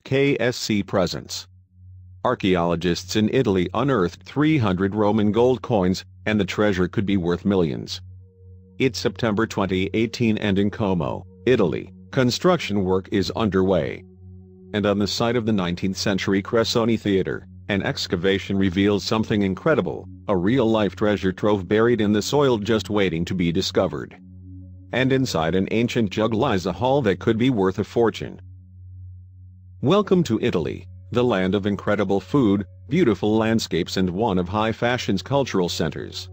KSC presents. Archaeologists in Italy unearthed 300 Roman gold coins, and the treasure could be worth millions. It's September 2018 and in Como, Italy, construction work is underway. And on the site of the 19th century Cressoni Theater, an excavation reveals something incredible, a real-life treasure trove buried in the soil just waiting to be discovered. And inside an ancient jug lies a haul that could be worth a fortune. Welcome to Italy, the land of incredible food, beautiful landscapes and one of high fashion's cultural centers.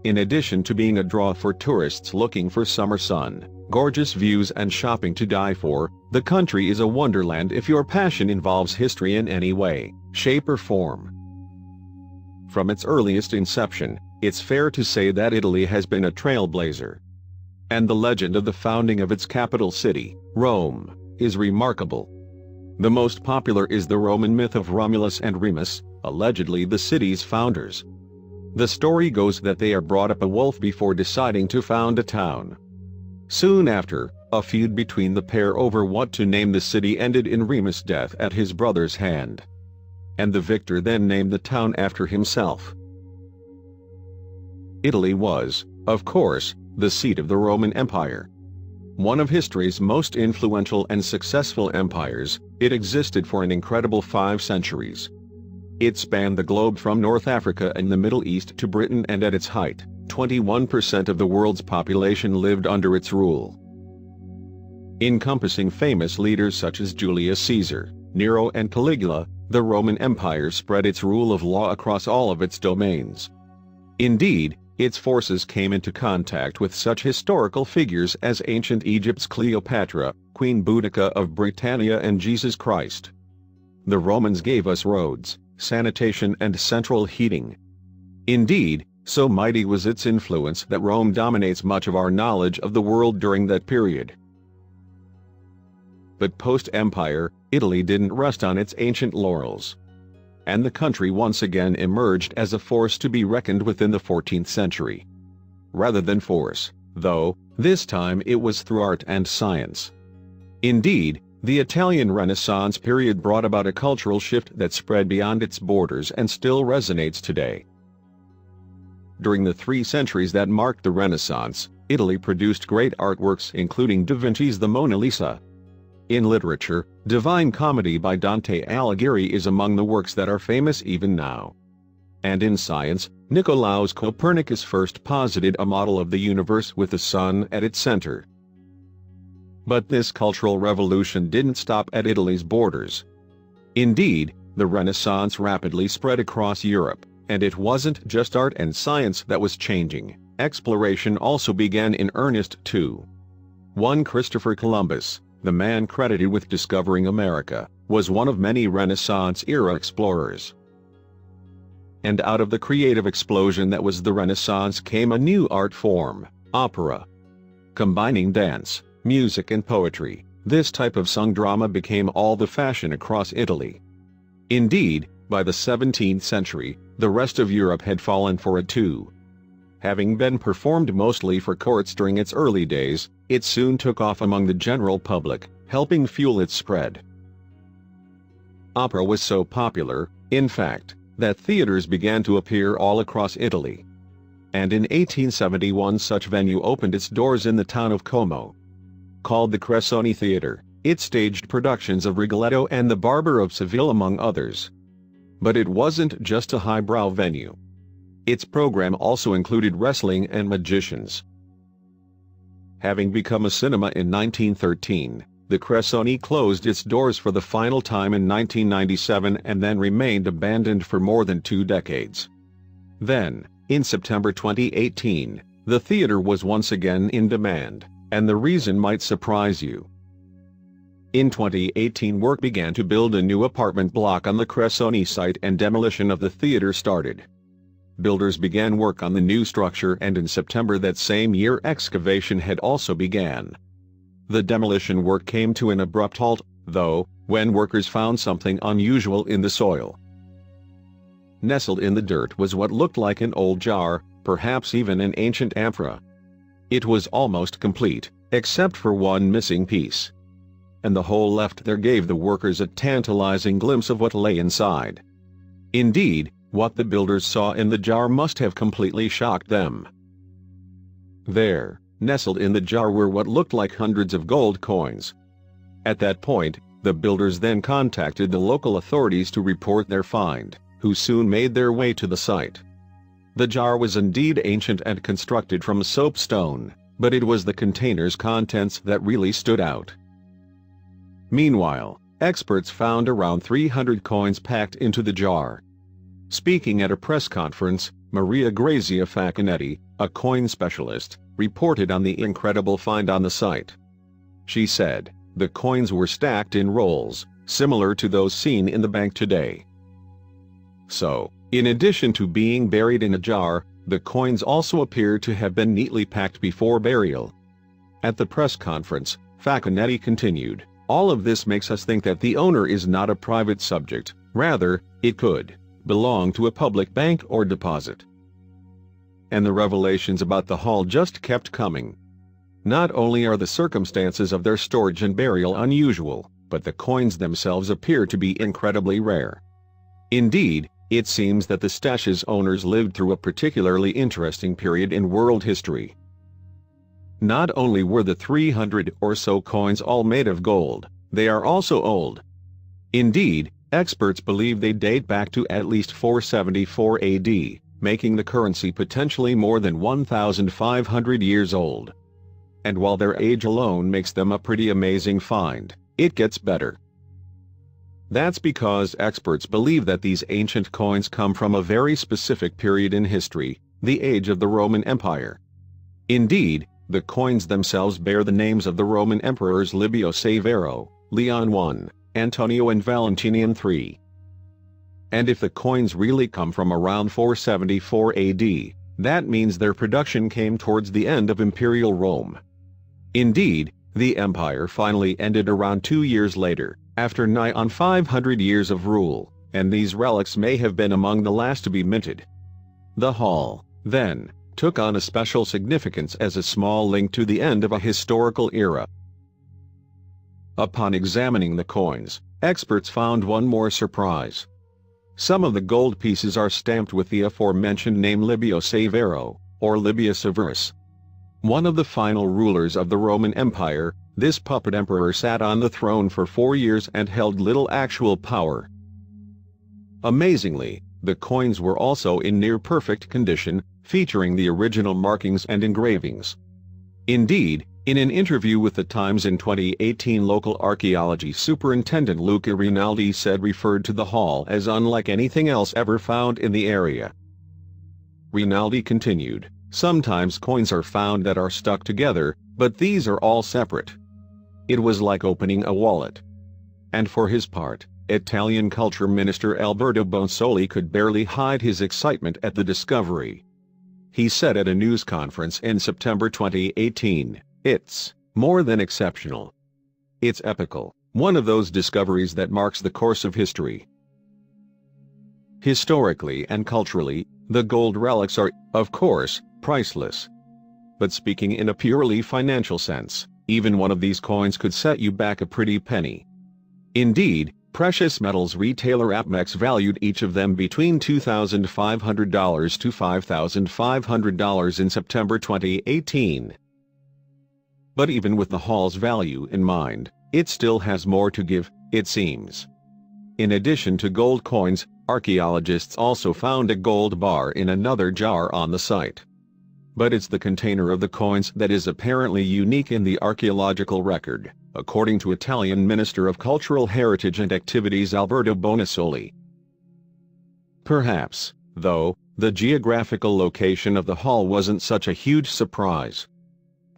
In addition to being a draw for tourists looking for summer sun, gorgeous views and shopping to die for, the country is a wonderland if your passion involves history in any way, shape or form. From its earliest inception, it's fair to say that Italy has been a trailblazer. And the legend of the founding of its capital city, Rome, is remarkable. The most popular is the Roman myth of Romulus and Remus, allegedly the city's founders. The story goes that they are brought up a wolf before deciding to found a town. Soon after, a feud between the pair over what to name the city ended in Remus' death at his brother's hand. And the victor then named the town after himself. Italy was, of course, the seat of the Roman Empire. One of history's most influential and successful empires, it existed for an incredible 5 centuries. It spanned the globe from North Africa and the Middle East to Britain, and at its height, 21% of the world's population lived under its rule. Encompassing famous leaders such as Julius Caesar, Nero and Caligula, the Roman Empire spread its rule of law across all of its domains. Indeed, its forces came into contact with such historical figures as ancient Egypt's Cleopatra, Queen Boudica of Britannia and Jesus Christ. The Romans gave us roads, sanitation and central heating. Indeed, so mighty was its influence that Rome dominates much of our knowledge of the world during that period. But post-empire, Italy didn't rest on its ancient laurels. And the country once again emerged as a force to be reckoned with in the 14th century. Rather than force, though, this time it was through art and science. Indeed, the Italian Renaissance period brought about a cultural shift that spread beyond its borders and still resonates today. During the 3 centuries that marked the Renaissance, Italy produced great artworks including Da Vinci's The Mona Lisa. In literature, Divine Comedy by Dante Alighieri is among the works that are famous even now. And in science, Nicolaus Copernicus first posited a model of the universe with the sun at its center. But this cultural revolution didn't stop at Italy's borders. Indeed, the Renaissance rapidly spread across Europe, and it wasn't just art and science that was changing, exploration also began in earnest too. One Christopher Columbus, the man credited with discovering America, was one of many Renaissance-era explorers. And out of the creative explosion that was the Renaissance came a new art form, opera. Combining dance, music and poetry, this type of sung drama became all the fashion across Italy. Indeed, by the 17th century, the rest of Europe had fallen for it too. Having been performed mostly for courts during its early days, it soon took off among the general public, helping fuel its spread. Opera was so popular, in fact, that theaters began to appear all across Italy. And in 1871 such venue opened its doors in the town of Como. Called the Cressoni Theater, it staged productions of Rigoletto and The Barber of Seville among others. But it wasn't just a highbrow venue. Its program also included wrestling and magicians. Having become a cinema in 1913, the Cressoni closed its doors for the final time in 1997 and then remained abandoned for more than 2 decades. Then, in September 2018, the theater was once again in demand, and the reason might surprise you. In 2018 work began to build a new apartment block on the Cressoni site and demolition of the theater started. Builders began work on the new structure, and in September that same year excavation had also began. The demolition work came to an abrupt halt, though, when workers found something unusual in the soil. Nestled in the dirt was what looked like an old jar, perhaps even an ancient amphora. It was almost complete, except for one missing piece. and the hole left there gave the workers a tantalizing glimpse of what lay inside. Indeed, what the builders saw in the jar must have completely shocked them. There, nestled in the jar, were what looked like hundreds of gold coins. At that point, the builders then contacted the local authorities to report their find, who soon made their way to the site. The jar was indeed ancient and constructed from soapstone, but it was the container's contents that really stood out. Meanwhile, experts found around 300 coins packed into the jar. Speaking at a press conference, Maria Grazia Facchinetti, a coin specialist, reported on the incredible find on the site. She said, "The coins were stacked in rolls, similar to those seen in the bank today." So, in addition to being buried in a jar, the coins also appear to have been neatly packed before burial. At the press conference, Facchinetti continued, "All of this makes us think that the owner is not a private subject, rather, it could belong to a public bank or deposit." And the revelations about the haul just kept coming. Not only are the circumstances of their storage and burial unusual, but the coins themselves appear to be incredibly rare. Indeed, it seems that the stash's owners lived through a particularly interesting period in world history. Not only were the 300 or so coins all made of gold, they are also old. Indeed, experts believe they date back to at least 474 AD, making the currency potentially more than 1,500 years old. And while their age alone makes them a pretty amazing find, it gets better. That's because experts believe that these ancient coins come from a very specific period in history, the age of the Roman Empire. Indeed, the coins themselves bear the names of the Roman emperors Livio Severo, Leon I, Antonio and Valentinian III. And if the coins really come from around 474 AD, that means their production came towards the end of Imperial Rome. Indeed, the empire finally ended around 2 years later, after nigh on 500 years of rule, and these relics may have been among the last to be minted. The haul, then, took on a special significance as a small link to the end of a historical era. Upon examining the coins, experts found one more surprise. Some of the gold pieces are stamped with the aforementioned name Livio Severo, or Livia Severus. One of the final rulers of the Roman Empire, this puppet emperor sat on the throne for 4 years and held little actual power. Amazingly, the coins were also in near-perfect condition, featuring the original markings and engravings. Indeed, in an interview with The Times in 2018, local archaeology superintendent Luca Rinaldi referred to the haul as unlike anything else ever found in the area. Rinaldi continued, "Sometimes coins are found that are stuck together, but these are all separate. It was like opening a wallet." And for his part, Italian Culture Minister Alberto Bonosoli could barely hide his excitement at the discovery. He said at a news conference in September 2018, "It's more than exceptional. It's epical, one of those discoveries that marks the course of history." Historically and culturally, the gold relics are, of course, priceless. But speaking in a purely financial sense, even one of these coins could set you back a pretty penny. Indeed, precious metals retailer APMEX valued each of them between $2,500 to $5,500 in September 2018. But even with the haul's value in mind, it still has more to give, it seems. In addition to gold coins, archaeologists also found a gold bar in another jar on the site. But it's the container of the coins that is apparently unique in the archaeological record, according to Italian Minister of Cultural Heritage and Activities Alberto Bonosoli. Perhaps, though, the geographical location of the haul wasn't such a huge surprise.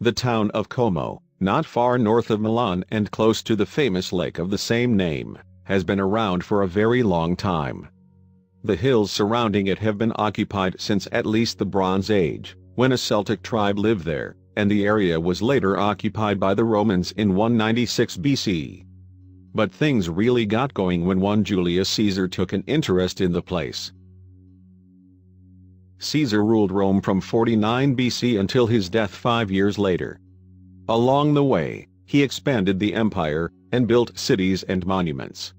The town of Como, not far north of Milan and close to the famous lake of the same name, has been around for a very long time. The hills surrounding it have been occupied since at least the Bronze Age, when a Celtic tribe lived there, and the area was later occupied by the Romans in 196 BC. But things really got going when one Julius Caesar took an interest in the place. Caesar ruled Rome from 49 BC until his death 5 years later. Along the way, he expanded the empire and built cities and monuments.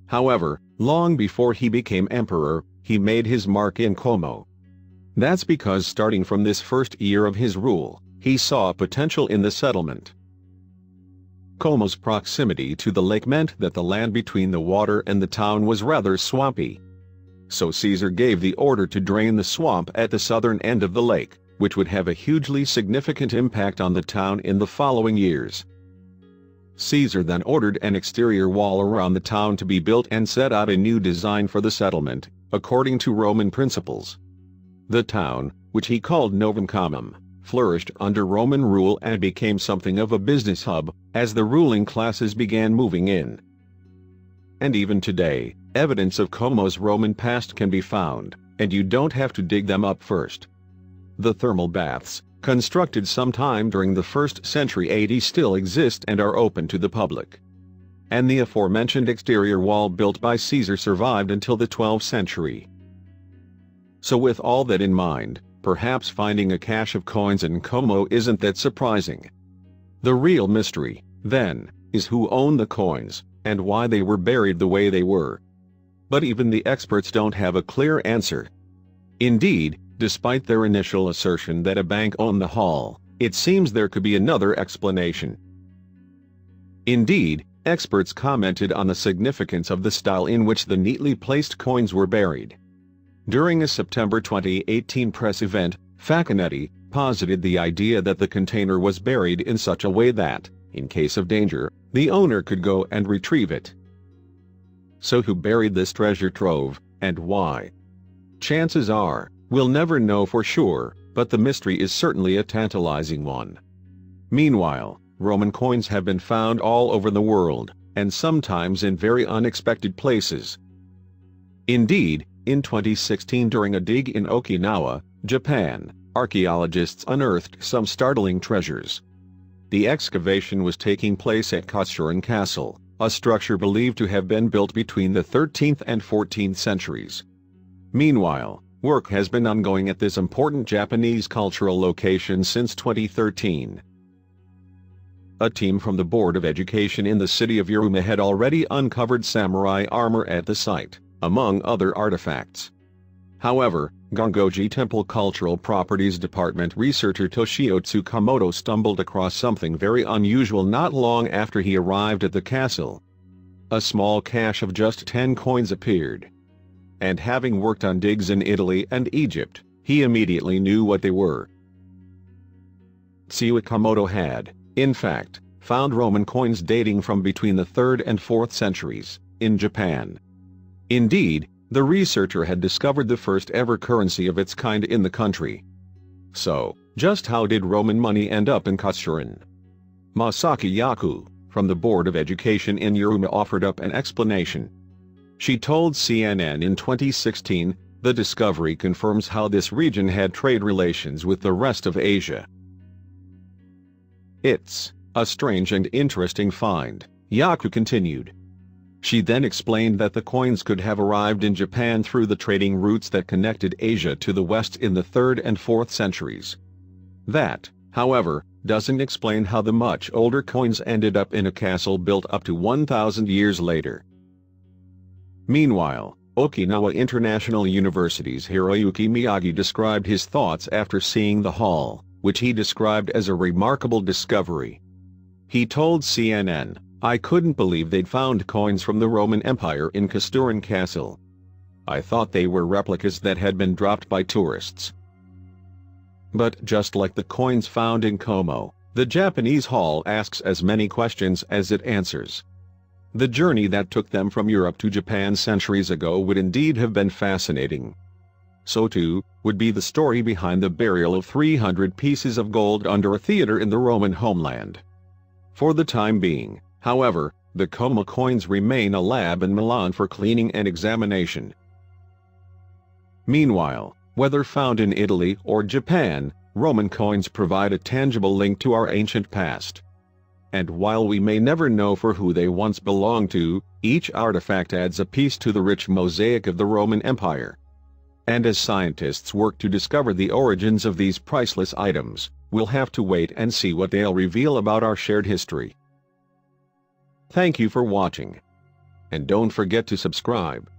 However, long before he became emperor, he made his mark in Como. That's because starting from this first year of his rule, he saw potential in the settlement. Como's proximity to the lake meant that the land between the water and the town was rather swampy. So Caesar gave the order to drain the swamp at the southern end of the lake, which would have a hugely significant impact on the town in the following years. Caesar then ordered an exterior wall around the town to be built and set out a new design for the settlement, according to Roman principles. The town, which he called Novum Comum, flourished under Roman rule and became something of a business hub, as the ruling classes began moving in. And even today, evidence of Como's Roman past can be found, and you don't have to dig them up first. The thermal baths, constructed sometime during the 1st century AD, still exist and are open to the public. And the aforementioned exterior wall built by Caesar survived until the 12th century. So with all that in mind, perhaps finding a cache of coins in Como isn't that surprising. The real mystery, then, is who owned the coins, and why they were buried the way they were. But even the experts don't have a clear answer. Indeed, despite their initial assertion that a bank owned the haul, it seems there could be another explanation. Indeed, experts commented on the significance of the style in which the neatly placed coins were buried. During a September 2018 press event, Facchinetti posited the idea that the container was buried in such a way that, in case of danger, the owner could go and retrieve it. So who buried this treasure trove, and why? Chances are, we'll never know for sure, but the mystery is certainly a tantalizing one. Meanwhile, Roman coins have been found all over the world, and sometimes in very unexpected places. Indeed, in 2016 during a dig in Okinawa, Japan, archaeologists unearthed some startling treasures. The excavation was taking place at Katsuren Castle, a structure believed to have been built between the 13th and 14th centuries. Meanwhile, work has been ongoing at this important Japanese cultural location since 2013. A team from the Board of Education in the city of Uruma had already uncovered samurai armor at the site, among other artifacts. However, Gongoji Temple Cultural Properties Department researcher Toshio Tsukamoto stumbled across something very unusual not long after he arrived at the castle. A small cache of just 10 coins appeared. And having worked on digs in Italy and Egypt, he immediately knew what they were. Tsukamoto had, in fact, found Roman coins dating from between the 3rd and 4th centuries, in Japan. Indeed, the researcher had discovered the first ever currency of its kind in the country. So, just how did Roman money end up in Katsuren? Masaki Yaku, from the Board of Education in Uruma, offered up an explanation. She told CNN in 2016, "The discovery confirms how this region had trade relations with the rest of Asia. It's a strange and interesting find," Yaku continued. She then explained that the coins could have arrived in Japan through the trading routes that connected Asia to the West in the 3rd and 4th centuries. That, however, doesn't explain how the much older coins ended up in a castle built up to 1,000 years later. Meanwhile, Okinawa International University's Hiroyuki Miyagi described his thoughts after seeing the haul, which he described as a remarkable discovery. He told CNN, "I couldn't believe they'd found coins from the Roman Empire in Katsuren Castle. I thought they were replicas that had been dropped by tourists." But just like the coins found in Como, the Japanese haul asks as many questions as it answers. The journey that took them from Europe to Japan centuries ago would indeed have been fascinating. So too, would be the story behind the burial of 300 pieces of gold under a theater in the Roman homeland. For the time being, however, the Como coins remain a lab in Milan for cleaning and examination. Meanwhile, whether found in Italy or Japan, Roman coins provide a tangible link to our ancient past. And while we may never know for who they once belonged to, each artifact adds a piece to the rich mosaic of the Roman Empire. And as scientists work to discover the origins of these priceless items, we'll have to wait and see what they'll reveal about our shared history. Thank you for watching. And don't forget to subscribe.